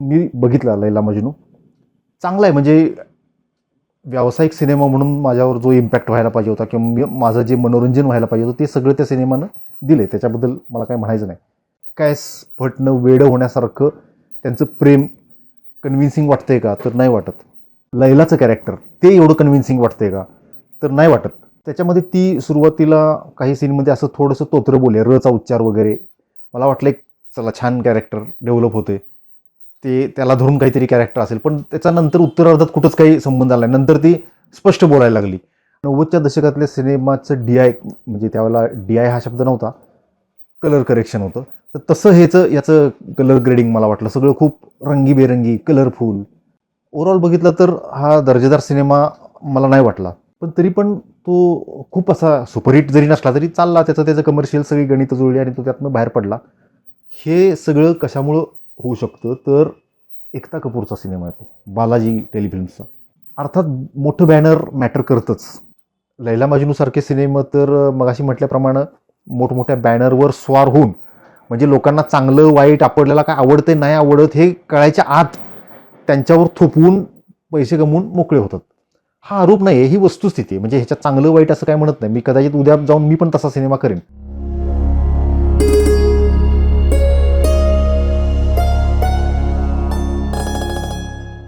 मी बघितला लैला मजनू. चांगला आहे, म्हणजे व्यावसायिक सिनेमा म्हणून माझ्यावर जो इम्पॅक्ट व्हायला पाहिजे होता किंवा माझं जे मनोरंजन व्हायला पाहिजे होतं ते सगळं त्या सिनेमानं दिले. त्याच्याबद्दल मला काही म्हणायचं नाही. काय स्फटणं वेडं होण्यासारखं त्यांचं प्रेम कन्व्हिन्सिंग वाटतंय का, तर नाही वाटत. लैलाचं कॅरेक्टर ते एवढं कन्व्हिन्सिंग वाटतंय का, तर नाही वाटत. त्याच्यामध्ये ती सुरुवातीला काही सीनमध्ये असं थोडंसं तोत्रं बोले, रचा उच्चार वगैरे. मला वाटलं एक चला छान कॅरेक्टर डेव्हलप होते, ते त्याला धरून काहीतरी कॅरेक्टर असेल. पण त्याच्यानंतर उत्तरार्धात कुठंच काही संबंध आला नाही. नंतर ती स्पष्ट बोलायला लागली. 90च्या दशकातल्या सिनेमाचं DI, म्हणजे त्यावेळेला DI हा शब्द नव्हता, कलर करेक्शन होतं. तर तसं याचं कलर ग्रेडिंग मला वाटलं सगळं खूप रंगीबेरंगी, कलरफुल. ओव्हरऑल बघितलं तर हा दर्जेदार सिनेमा मला नाही वाटला. पण तरी पण तो खूप असा सुपरहिट जरी नसला तरी चालला. त्याचं कमर्शियल सगळी गणितं जुळली आणि तो त्यातनं बाहेर पडला. हे सगळं कशामुळं होऊ शकतं, तर एकता कपूरचा सिनेमा आहे तो, बालाजी टेलिफिल्म्सचा. अर्थात मोठं बॅनर मॅटर करतंच. लैला मजनूसारखे सिनेमा तर मगाशी म्हटल्याप्रमाणे मोठमोठ्या बॅनरवर स्वार होऊन, म्हणजे लोकांना चांगलं वाईट आपल्याला काय आवडते नाही आवडत हे कळायच्या आत त्यांच्यावर थोपवून पैसे कमवून मोकळे होतात. हा आरोप नाही आहे, ही वस्तुस्थिती आहे. म्हणजे ह्याच्यात चांगलं वाईट असं काय म्हणत नाही मी. कदाचित उद्या जाऊन मी पण तसा सिनेमा करेन.